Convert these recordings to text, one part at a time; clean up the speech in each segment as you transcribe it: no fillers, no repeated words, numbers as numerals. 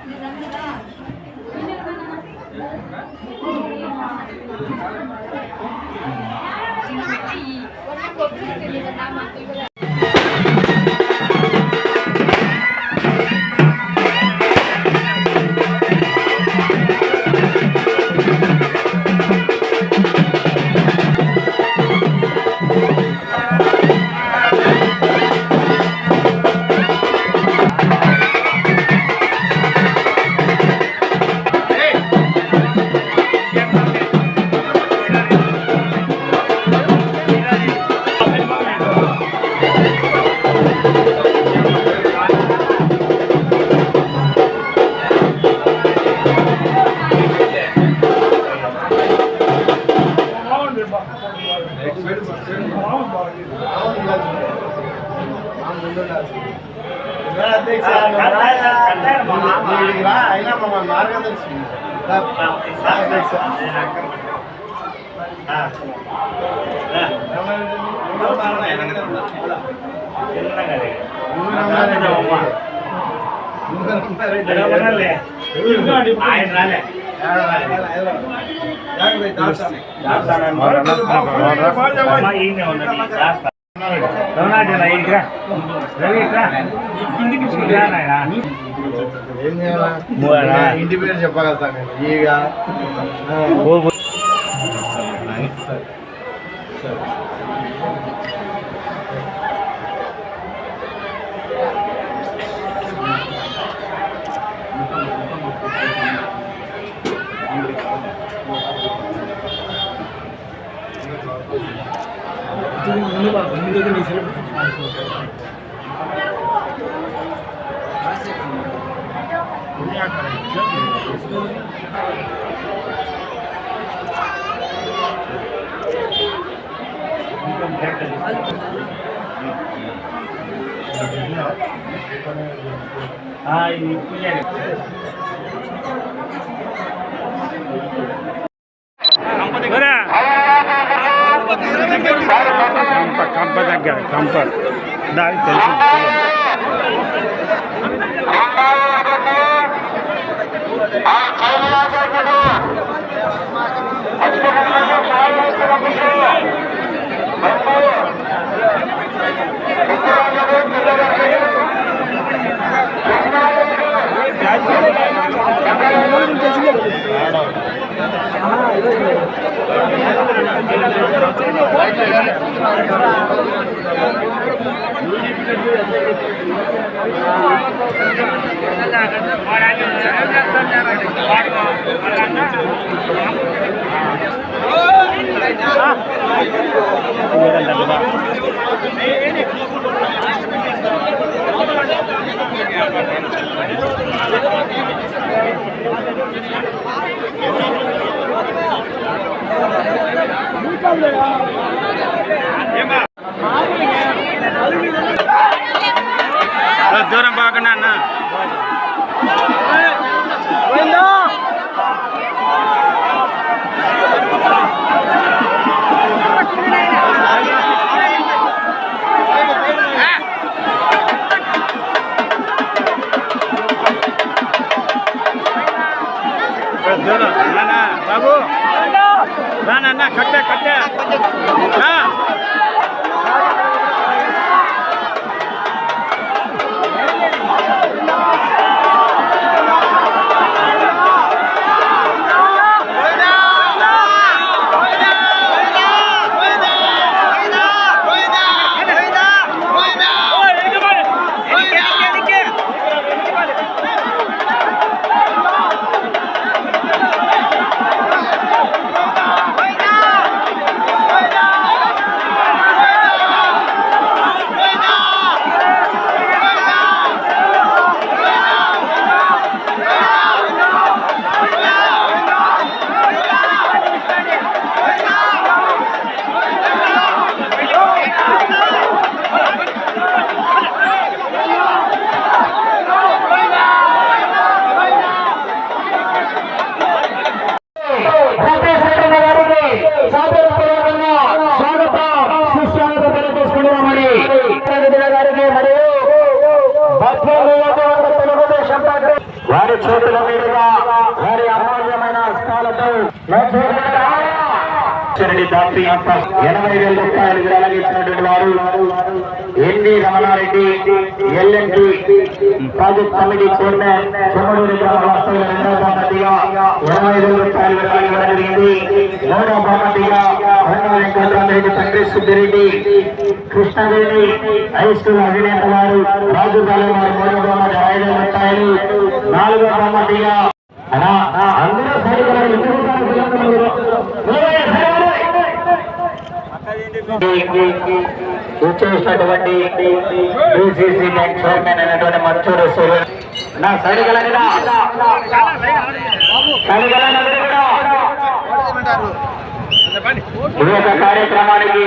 అయినా మార్గదర్శి ఇంటి పేరు చెప్పగలుగుతాను నేను ఈగ కంప దగ్గర కంప దానికి తెలుసు దూరం బాగున్నా అన్న బాబు రానన్నా కట్టే కట్టే మరియు తెలుగుదేశం పార్టీ వారి చేతుల మీదుగా వారి అమూల్యమైన హస్తాలతో దాటి 80,000 రూపాయలు విరాళించినటువంటి వారు NV Ramana Reddy LNT project committee chairman Chemmaduri గ్రామ వాస్తవుల రెండవ బహుమతిగా 20,000 రూపాయలు విరాళం ఇవ్వడం జరిగింది. మూడవ బహుమతిగా వెంకటరామరెడ్డి తండ్రి సుబ్బిరెడ్డి కృష్ణవేణి హై స్కూల్ అధినేత వారు రాజు బాలు వారు మూడవ బహుమతి 5,000 రూపాయలు. నాలుగవ బహుమతిగా అందరూ వచ్చేసినటువంటి డిసిసి బ్యాంక్ చైర్మన్ అయినటువంటి మంచూరు నా సైనికులందరూ ఈ యొక్క కార్యక్రమానికి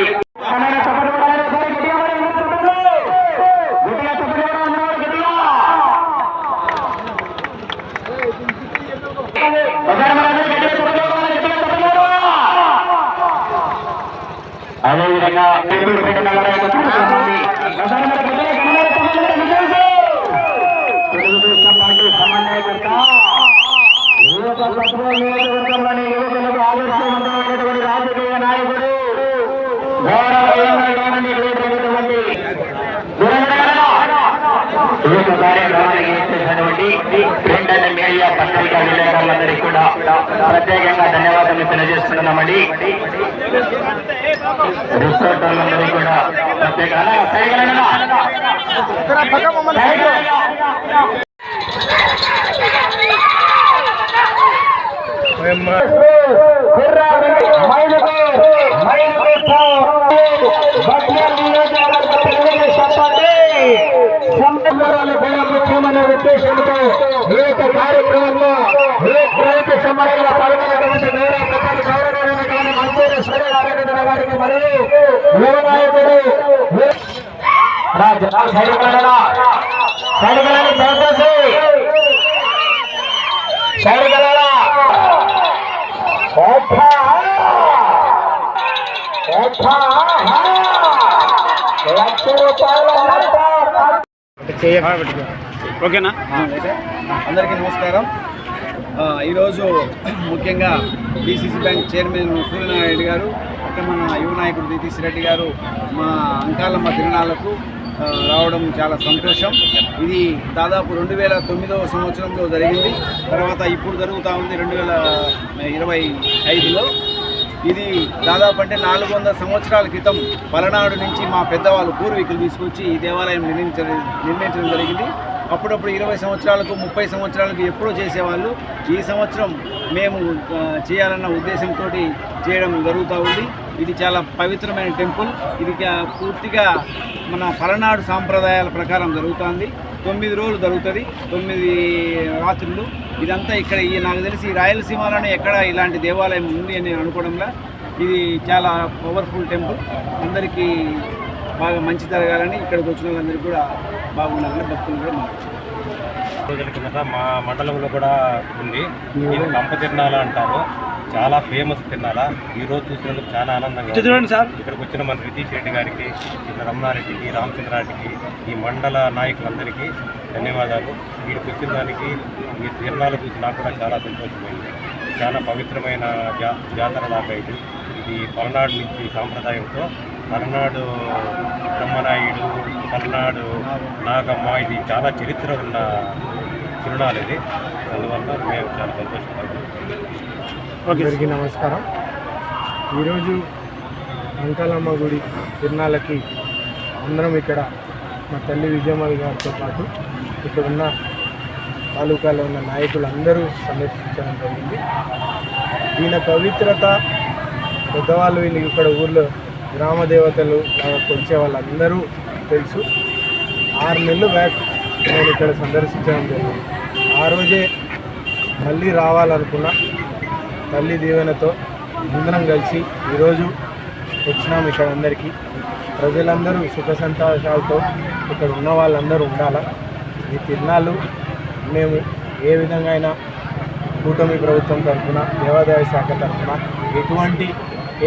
అదేవిధంగా తెలుగుదేశం పార్టీ సమన్వయకర్త నియోజకవర్గంలోని యువకులకు ఆదర్శవంతమైనటువంటి రాజకీయ నాయకుడు ఈ యొక్క కార్యక్రమానికి చేసినటువంటి ప్రింట్ అండ్ మీడియా పత్రికా విలేకరులందరికీ కూడా ప్రత్యేకంగా ధన్యవాదాలు తెలియజేస్తున్నామండి. రిపోర్టర్లందరికీ కూడా ప్రత్యేకంగా ముఖ్యమైన ఉద్దేశంతో ఈ యొక్క కార్యక్రమంలో రైతు సమస్యల పడుతున్నటువంటి గౌరవమైనటువంటి మంత్రి సూర్యనారాయణ గారికి మరియు యువ నాయకుడు లక్ష రూపాయల ఓకేనా? అందరికీ నమస్కారం. ఈరోజు ముఖ్యంగా డిసిసి బ్యాంక్ చైర్మన్ సూర్యనారాయణ గారు, అక్కడ మన యువ నాయకుడు నితీష్ రెడ్డి గారు మా అంకాలమ్మ తిరునాళ్లకు రావడం చాలా సంతోషం. ఇది దాదాపు 2009వ సంవత్సరంలో జరిగింది. తర్వాత ఇప్పుడు జరుగుతూ ఉంది 2025లో. ఇది దాదాపు అంటే 400 సంవత్సరాల క్రితం పలనాడు నుంచి మా పెద్దవాళ్ళు పూర్వీకులు తీసుకొచ్చి ఈ దేవాలయం నిర్మించడం జరిగింది. అప్పుడప్పుడు 20 సంవత్సరాలకు 30 సంవత్సరాలకు ఎప్పుడో చేసేవాళ్ళు. ఈ సంవత్సరం మేము చేయాలన్న ఉద్దేశంతో చేయడం జరుగుతూ ఉంది. ఇది చాలా పవిత్రమైన టెంపుల్. ఇది పూర్తిగా మన పలనాడు సాంప్రదాయాల ప్రకారం జరుగుతుంది. 9 రోజులు జరుగుతుంది, 9 రాత్రులు. ఇదంతా ఇక్కడ నాకు తెలిసి ఈ రాయలసీమలోనే ఎక్కడ ఇలాంటి దేవాలయం ఉంది అని అనుకోవడంలో ఇది చాలా పవర్ఫుల్ టెంపుల్. అందరికీ బాగా మంచి జరగాలని, ఇక్కడికి వచ్చిన వాళ్ళందరికీ కూడా బాగుండాలని భక్తులు కూడా రోజుల కిందట మా మండలంలో కూడా ఉంది. ఇది కంప తిరణాల అంటారు. చాలా ఫేమస్ తిరణాల. ఈరోజు చూసినందుకు చాలా ఆనందంగా చూడండి సార్. ఇక్కడికి వచ్చిన మన నితీష్ రెడ్డి గారికి, రమణారెడ్డికి, రామచంద్రారెడ్డికి, ఈ మండల నాయకులందరికీ ధన్యవాదాలు. వీడికి వచ్చిన దానికి ఈ తిరణాలు చూసి నాకు కూడా చాలా సంతోషమైంది. చాలా పవిత్రమైన జాతర లాగా ఇది పలనాడు నుంచి సాంప్రదాయంతో పలనాడు బ్రహ్మనాయుడు, పలనాడు నాగమ్మ, ఇది చాలా చరిత్ర ఉన్న తిరునాలు ఇది. అందువల్ల మేము చాలా సంతోషపడతాం. అందరికీ నమస్కారం. ఈరోజు అంకాలమ్మ గుడి తిరునాళ్ళకి అందరం ఇక్కడ మా తల్లి విజయమ్మ గారితో పాటు ఇక్కడ ఉన్న తాలూకాలో ఉన్న నాయకులు అందరూ సందర్శించడం జరిగింది. దీని పవిత్రత పెద్దవాళ్ళు వీళ్ళు ఇక్కడ ఊళ్ళో గ్రామ దేవతలు కొలిచే వాళ్ళందరూ తెలుసు. 6 నెలలు బ్యాక్ నేను ఇక్కడ సందర్శించడం జరిగింది. ఆ రోజే మళ్ళీ రావాలనుకున్నా. తల్లి దీవెనతో అందరం కలిసి ఈరోజు వచ్చినాం. ఇక్కడ అందరికీ ప్రజలందరూ సుఖ సంతోషాలతో ఇక్కడ ఉన్న వాళ్ళందరూ ఉండాలా. ఈ తిరునాళ్ళు మేము ఏ విధంగా అయినా కూటమి ప్రభుత్వం తరఫున, దేవాదాయ శాఖ తరఫున ఎటువంటి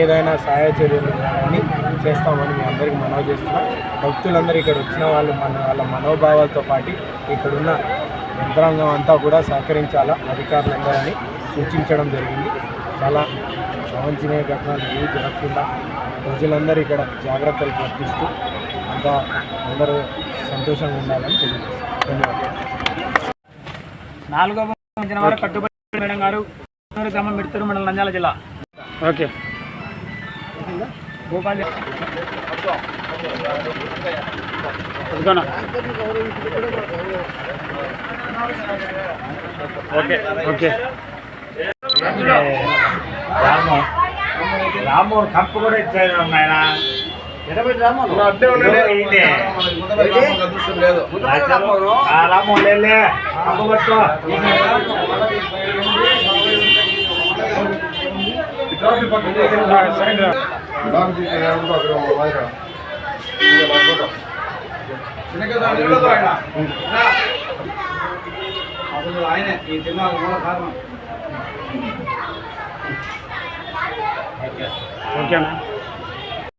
ఏదైనా సహాయ చర్యలు కానీ చేస్తామని మీ అందరికీ మనవి చేస్తున్నాం. భక్తులందరూ ఇక్కడ వచ్చిన వాళ్ళు వాళ్ళ మనోభావాలతో పాటు ఇక్కడున్న యంత్రాంగం అంతా కూడా సహకరించాలా అధికారులందరినీ సూచించడం జరిగింది. చాలా అవాంఛనీయ ఘటనలు ఏవి జరగకుండా ప్రజలందరూ ఇక్కడ జాగ్రత్తలు పాటిస్తూ అంతా అందరూ సంతోషంగా ఉండాలని తెలియజేస్తాను. ధన్యవాదాలు. 4వ పంచిన వారు కట్టుబడి మేడం గారు గ్రామం మిడతూరు మండలం నంద్యాల జిల్లా. ఓకే భూపాల్ ఓకే ఓకే రాము కప్పు కూడా ఇచ్చాడు ఆయన. అదృష్టం లేదు. రాము లేలే కప్పు పట్టు. అసలు ఆయనే ఈ తిన్నాకు కూడా కారణం. ఓకేనా